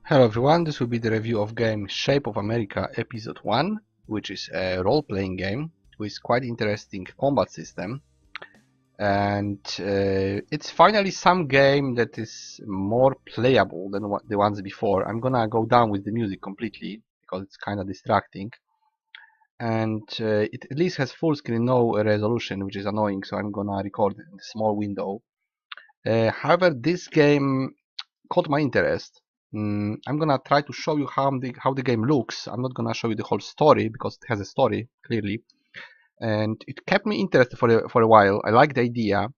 Hello everyone, this will be the review of game Shape of America Episode 1, which is a role-playing game with quite interesting combat system. And it's finally some game that is more playable than the ones before. I'm gonna go down with the music completely because it's kind of distracting. And it at least has full screen, no resolution, which is annoying, so I'm gonna record in a small window. However, this game caught my interest. I'm gonna try to show you how the game looks. I'm not gonna show you the whole story because it has a story clearly, and it kept me interested for a while. I like the idea,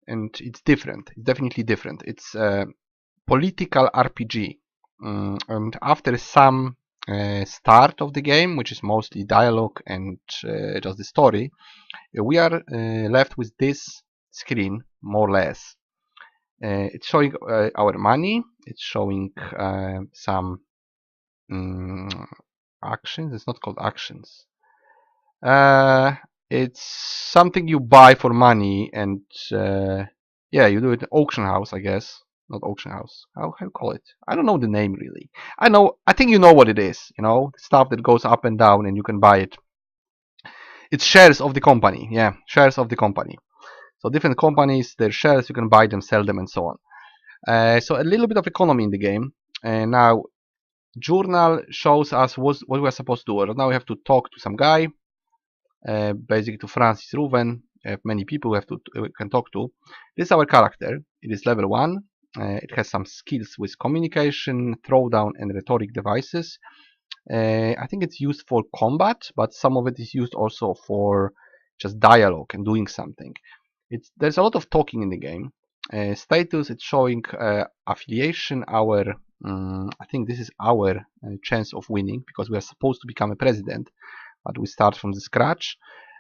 and it's different. It's definitely different. It's a political RPG, and after some start of the game, which is mostly dialogue and just the story, we are left with this screen more or less. It's showing our money. It's showing some actions. It's not called actions. Uh, it's something you buy for money, and yeah, you do it in auction house, I guess. Not auction house. How you call it? I don't know the name really. I know. I think you know what it is. You know, stuff that goes up and down, and you can buy it. It's shares of the company. Yeah, shares of the company. So different companies, their shares, you can buy them, sell them, and so on. So a little bit of economy in the game. Now, journal shows us what we are supposed to do. Now we have to talk to some guy, basically to Francis Ruven. Many people we can talk to. This is our character. It is level 1. It has some skills with communication, throwdown, and rhetoric devices. I think it's used for combat, but some of it is used also for just dialogue and doing something. There's a lot of talking in the game. Status, it's showing affiliation. I think this is our chance of winning because we are supposed to become a president, but we start from the scratch.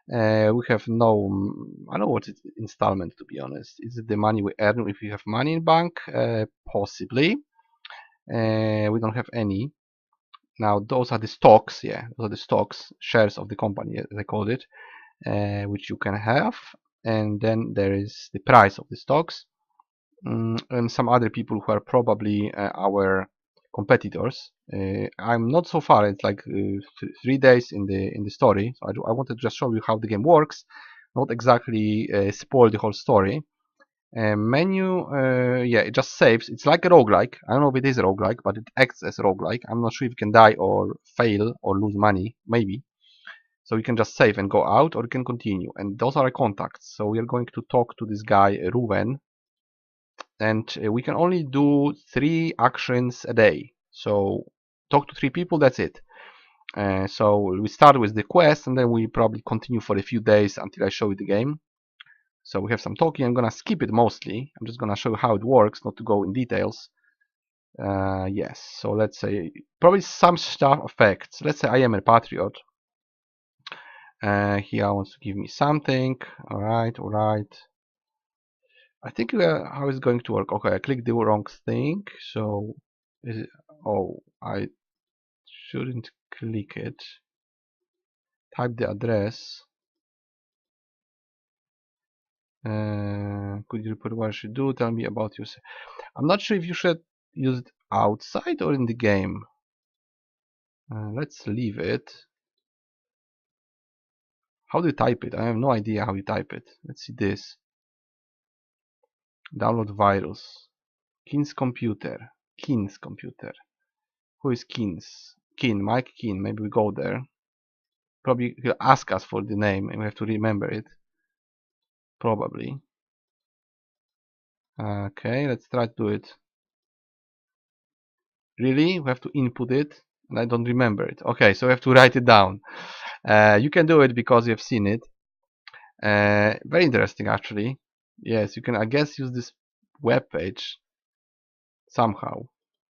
We have no, I don't know what it's installment, to be honest. Is it the money we earn if we have money in bank? Possibly. We don't have any. Now those are the stocks, yeah, those are the stocks, shares of the company, as I called it, which you can have. And then there is the price of the stocks. And some other people who are probably our competitors. I'm not so far. It's like 3 days in the story. So I wanted to just show you how the game works, not exactly spoil the whole story. Menu, yeah, it just saves. It's like a roguelike. I don't know if it is a roguelike, but it acts as a roguelike. I'm not sure if you can die or fail or lose money, maybe. So you can just save and go out, or you can continue. And those are our contacts. So we are going to talk to this guy, Ruven, and we can only do 3 actions a day. So talk to 3 people, that's it. So we start with the quest, and then we probably continue for a few days until I show you the game. So we have some talking. I'm gonna skip it mostly. I'm just gonna show you how it works, not to go in details. Yes, so let's say probably some stuff effects. Let's say I am a patriot. Here wants to give me something. All right, all right. I think how it's going to work. Okay, I clicked the wrong thing. So, oh, I shouldn't click it. Type the address. Could you report what I should do? Tell me about yourself. I'm not sure if you should use it outside or in the game. Let's leave it. How do you type it? I have no idea how you type it. Let's see this. Download virus. Keen's computer. Keen's computer. Who is Keen's? Keen, Mike Keen. Maybe we go there. Probably he'll ask us for the name and we have to remember it. Probably. Okay, let's try to do it. Really? We have to input it? And I don't remember it. Okay, so we have to write it down. You can do it because you've seen it. Very interesting, actually. Yes, you can, I guess, use this web page somehow.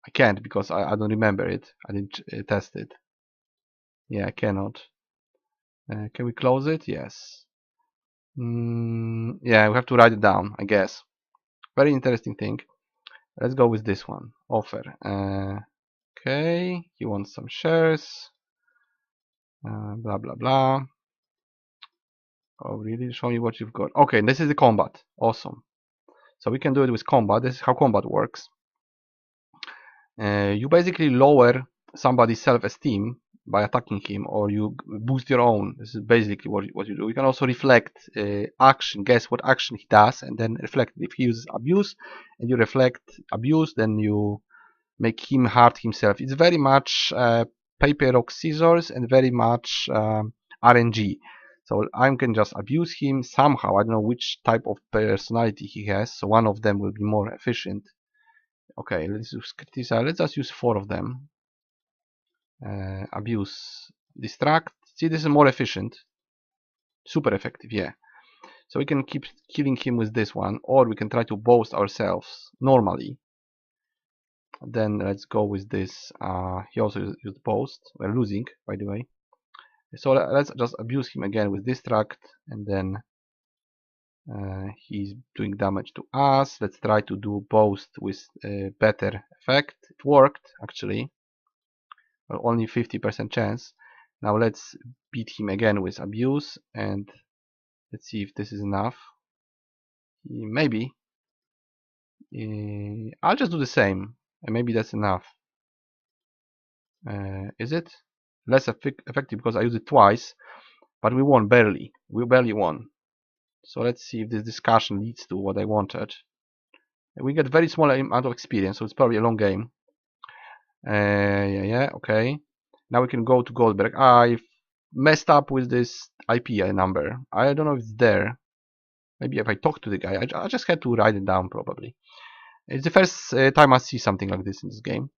I can't because I don't remember it. I didn't test it. Yeah, I cannot. Can we close it? Yes. Yeah, we have to write it down, I guess. Very interesting thing. Let's go with this one. Offer. Okay, he wants some shares. Blah blah blah. Oh, really? Show me what you've got. Okay, this is the combat. Awesome. So we can do it with combat. This is how combat works. You basically lower somebody's self-esteem by attacking him, or you boost your own. This is basically what you do. You can also reflect action, guess what action he does, and then reflect. If he uses abuse and you reflect abuse, then you make him hurt himself. It's very much paper, rock, scissors, and very much RNG. So I can just abuse him somehow. I don't know which type of personality he has, so one of them will be more efficient. Okay, let's criticize. Let's just use 4 of them. Abuse, distract. See, this is more efficient. Super effective, yeah. So we can keep killing him with this one, or we can try to boast ourselves normally. Then let's go with this. He also used boast. We're losing, by the way. So let's just abuse him again with distract, and then he's doing damage to us. Let's try to do boast with better effect. It worked actually. Well, only 50% chance. Now let's beat him again with abuse, and let's see if this is enough. Maybe. I'll just do the same, and maybe that's enough. Is it? Less effective because I used it twice, but we won barely. We barely won. So let's see if this discussion leads to what I wanted. We get very small amount of experience, so it's probably a long game. Yeah, okay. Now we can go to Goldberg. I messed up with this IP number. I don't know if it's there. Maybe if I talk to the guy, I just had to write it down probably. It's the first time I see something like this in this game.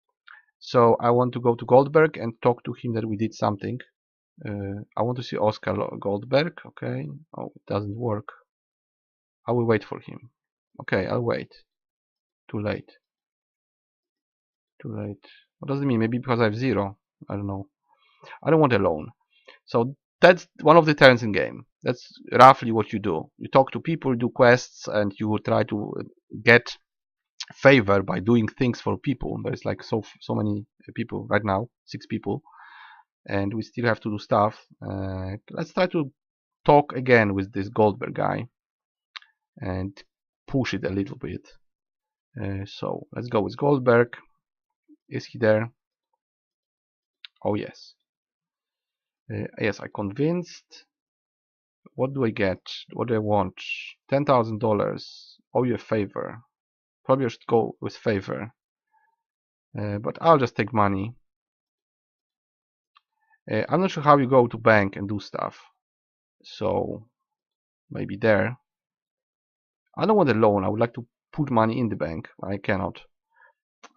So I want to go to Goldberg and talk to him that we did something. I want to see Oscar Goldberg. Okay. Oh, it doesn't work. I will wait for him. Okay, I'll wait. Too late. Too late. What does it mean? Maybe because I have 0. I don't know. I don't want a loan. So that's one of the turns in game. That's roughly what you do. You talk to people, do quests, and you try to get favor by doing things for people. There's like so many people right now, 6 people, and we still have to do stuff. Let's try to talk again with this Goldberg guy and push it a little bit. So let's go with Goldberg. Is he there? Oh yes. Yes, I convinced. What do I get? What do I want? $10,000. Owe you a favor. Probably I should go with favor. But I'll just take money. I'm not sure how you go to bank and do stuff. So maybe there. I don't want a loan. I would like to put money in the bank. I cannot.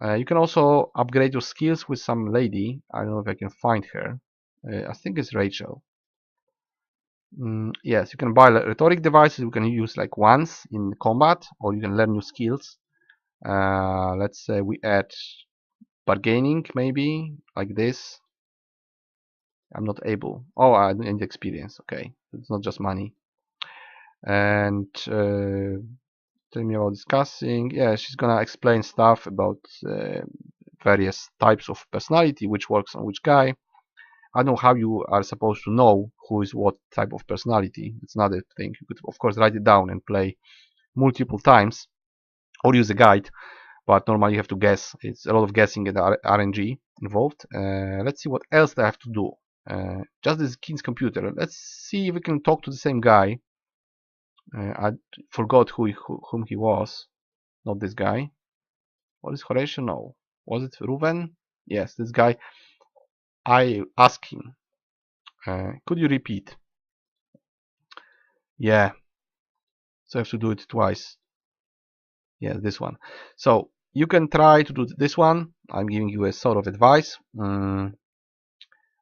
You can also upgrade your skills with some lady. I don't know if I can find her. I think it's Rachel. Yes, you can buy rhetoric devices. You can use like once in combat, or you can learn new skills. Let's say we add bargaining, maybe like this. I'm not able. Oh, I need experience. Okay, it's not just money. And tell me about discussing. Yeah, she's gonna explain stuff about various types of personality, which works on which guy. I don't know how you are supposed to know who is what type of personality. It's another thing. You could, of course, write it down and play multiple times, or use a guide. But normally you have to guess. It's a lot of guessing and RNG involved. Let's see what else I have to do. Just this kid's computer. Let's see if we can talk to the same guy. I forgot whom he was. Not this guy. What is Horatio? No. Was it Ruven? Yes, this guy. I asked him. Could you repeat? Yeah. So I have to do it twice. Yeah, this one. So you can try to do this one. I'm giving you a sort of advice.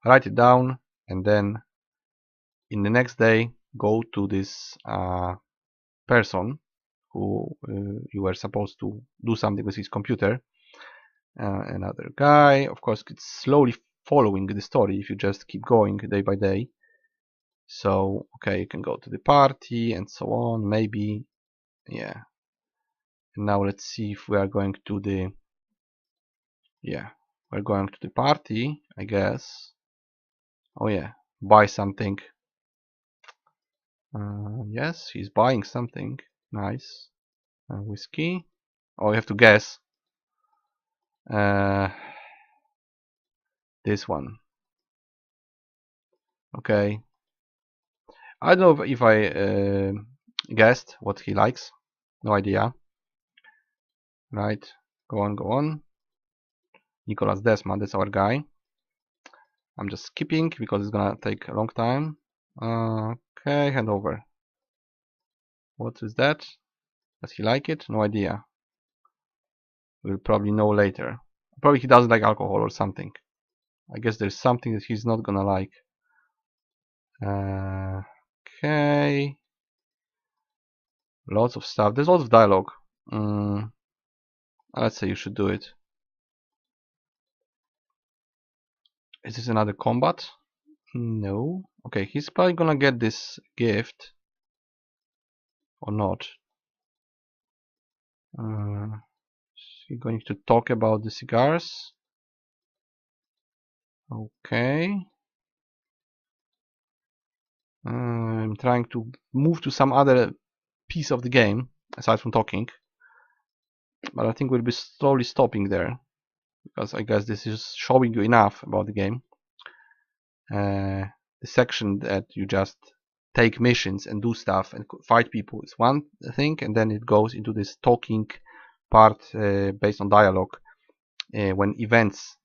Write it down, and then in the next day go to this person who you were supposed to do something with his computer. Another guy. Of course, it's slowly following the story if you just keep going day by day. So okay, you can go to the party and so on. Maybe, yeah. And now let's see if we are going to the, yeah, we're going to the party, I guess. Oh yeah, buy something. Yes, he's buying something. Nice. Whiskey. Oh, you have to guess. Uh, this one. Okay. I don't know if I guessed what he likes. No idea. Right. Go on, go on. Nicholas Desma, that's our guy. I'm just skipping because it's gonna take a long time. Okay, hand over. What is that? Does he like it? No idea. We'll probably know later. Probably he doesn't like alcohol or something. I guess there's something that he's not gonna like. Okay. Lots of stuff. There's lots of dialogue. Let's say you should do it. Is this another combat? No. Okay, he's probably gonna get this gift. Or not. Is he going to talk about the cigars? Okay. I'm trying to move to some other piece of the game aside from talking, but I think we'll be slowly stopping there because I guess this is showing you enough about the game. The section that you just take missions and do stuff and fight people is one thing, and then it goes into this talking part based on dialogue when events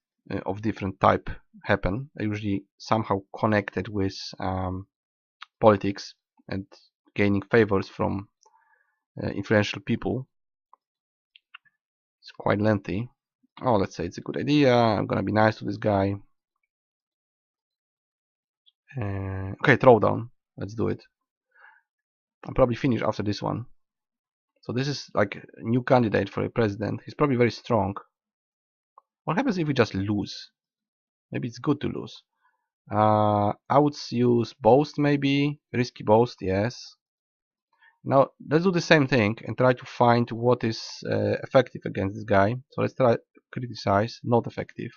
of different type happen, usually somehow connected with politics and gaining favors from influential people. It's quite lengthy. Oh, let's say it's a good idea. I'm gonna be nice to this guy. Okay, throwdown. Let's do it. I'll probably finish after this one. So this is like a new candidate for a president. He's probably very strong. What happens if we just lose? Maybe it's good to lose. I would use boast maybe. Risky boast, yes. Now let's do the same thing and try to find what is effective against this guy. So let's try criticize, not effective.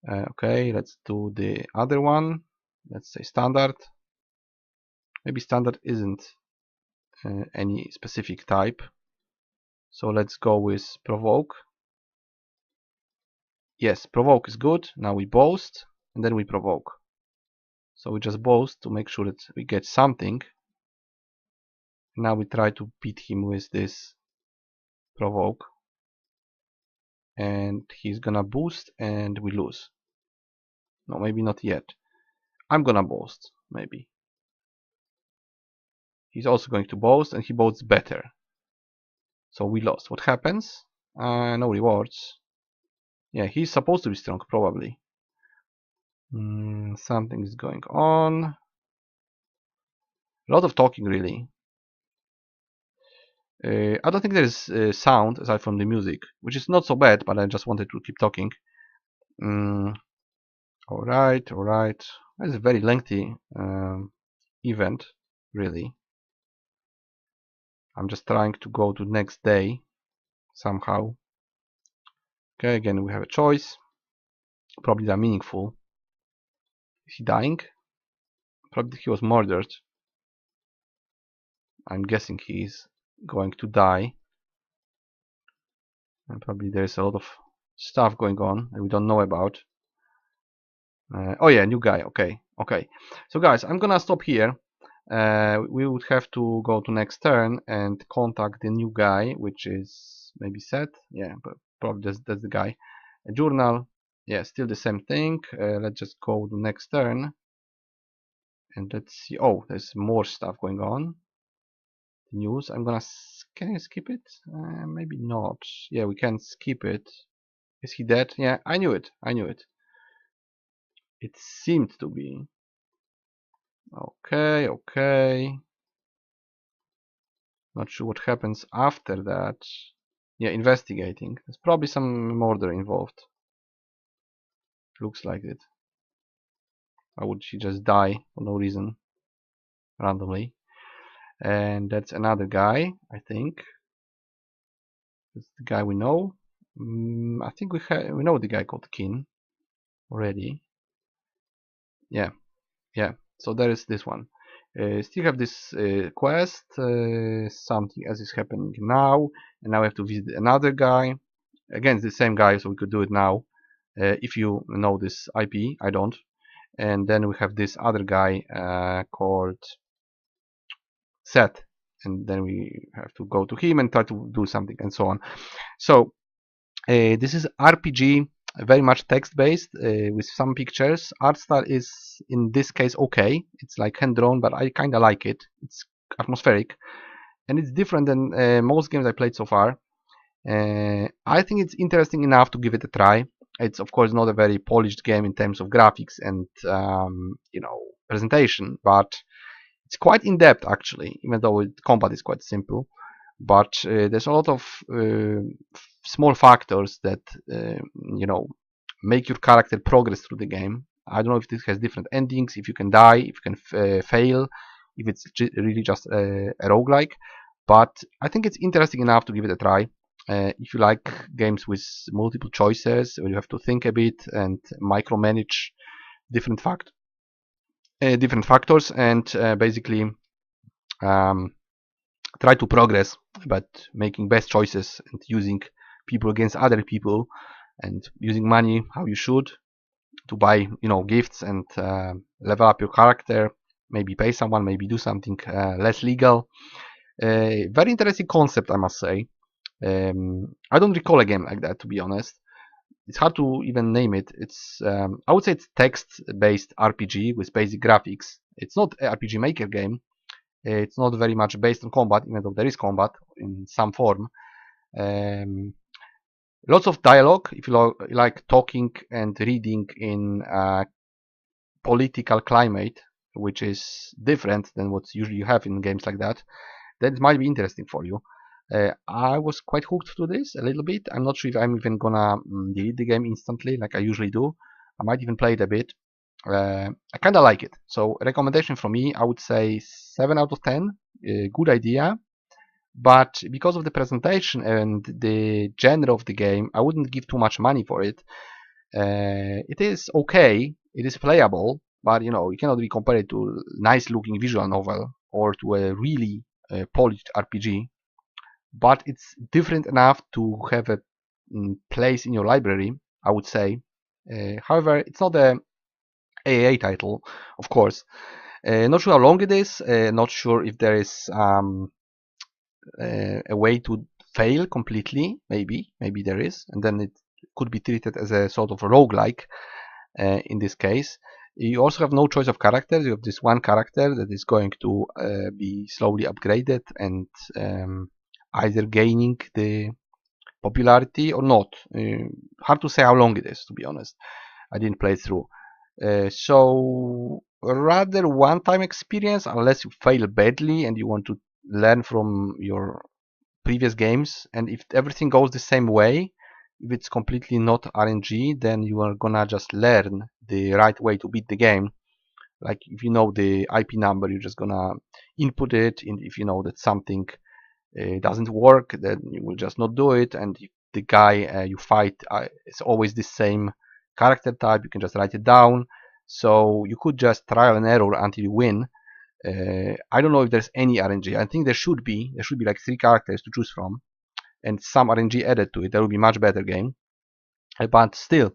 Okay, let's do the other one. Let's say standard. Maybe standard isn't any specific type. So let's go with provoke. Yes, provoke is good. Now we boast and then we provoke. So we just boast to make sure that we get something. Now we try to beat him with this provoke. And he's gonna boost and we lose. No, maybe not yet. I'm gonna boast, maybe. He's also going to boast and he boasts better. So we lost. What happens? No rewards. Yeah, he's supposed to be strong, probably. Something is going on. A lot of talking, really. I don't think there is sound aside from the music, which is not so bad, but I just wanted to keep talking. Alright, alright. It's a very lengthy event, really. I'm just trying to go to next day somehow. Okay, again we have a choice. Probably they're meaningful. Is he dying? Probably he was murdered. I'm guessing he's going to die. And probably there's a lot of stuff going on that we don't know about. Oh yeah, new guy. Okay, okay. So guys, I'm gonna stop here. We would have to go to next turn and contact the new guy, which is maybe Seth. Yeah, but probably that's the guy. A journal. Yeah, still the same thing. Let's just go to next turn. And let's see. Oh, there's more stuff going on. The news. Can I skip it? Maybe not. Yeah, we can skip it. Is he dead? Yeah, I knew it. I knew it. It seemed to be. Okay, okay. Not sure what happens after that. Yeah, investigating. There's probably some murder involved. Looks like it. Why would she just die for no reason? Randomly. And that's another guy, I think. That's the guy we know. I think we know the guy called Kin already. Yeah, yeah. So there is this one. Still have this quest. Something else is happening now, and now we have to visit another guy. Again, it's the same guy, so we could do it now. If you know this IP, I don't. And then we have this other guy called Seth, and then we have to go to him and try to do something and so on. So this is RPG, very much text-based with some pictures. Art style is in this case okay. It's like hand-drawn, but I kind of like it. It's atmospheric, and it's different than most games I played so far. I think it's interesting enough to give it a try. It's of course not a very polished game in terms of graphics and presentation, but it's quite in depth actually, even though combat is quite simple. But there's a lot of small factors that make your character progress through the game. I don't know if this has different endings, if you can die, if you can fail, if it's really just a roguelike. But I think it's interesting enough to give it a try. If you like games with multiple choices, where you have to think a bit and micromanage different factors, and basically try to progress, but making best choices and using people against other people, and using money how you should to buy gifts and level up your character, maybe pay someone, maybe do something less legal. Very interesting concept, I must say. I don't recall a game like that, to be honest. It's hard to even name it. It's I would say it's text-based RPG with basic graphics. It's not an RPG Maker game. It's not very much based on combat, even though there is combat in some form. Lots of dialogue, if you like talking and reading in political climate, which is different than what usually you have in games like that. Then it might be interesting for you. I was quite hooked to this a little bit. I'm not sure if I'm even gonna delete the game instantly like I usually do. I might even play it a bit. I kind of like it. So recommendation from me, I would say 7 out of 10. Good idea. But because of the presentation and the genre of the game, I wouldn't give too much money for it. It is okay. It is playable, but you cannot be compared to a nice looking visual novel or to a really polished RPG. But it's different enough to have a place in your library, I would say. However, it's not a AAA title, of course. Not sure how long it is. Not sure if there is a way to fail completely. Maybe there is, and then it could be treated as a sort of roguelike in this case. You also have no choice of characters. You have this one character that is going to be slowly upgraded and either gaining the popularity or not. Hard to say how long it is, to be honest. I didn't play it through. So rather one-time experience, unless you fail badly and you want to learn from your previous games. And if everything goes the same way, if it's completely not RNG, then you are gonna just learn the right way to beat the game. Like if you know the IP number, you're just gonna input it, and if you know that something doesn't work, then you will just not do it. And if the guy you fight is always the same character type, you can just write it down. So you could just trial and error until you win. I don't know if there's any RNG. I think there should be like 3 characters to choose from, and some RNG added to it. That would be much better game. But still,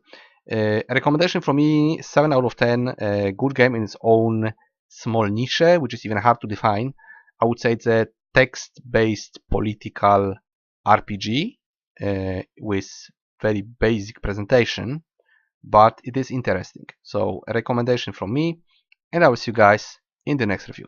a recommendation from me, 7 out of 10. Good game in its own small niche, which is even hard to define. I would say it's a text-based political RPG with very basic presentation, but it is interesting. So a recommendation from me, and I will see you guys in the next review.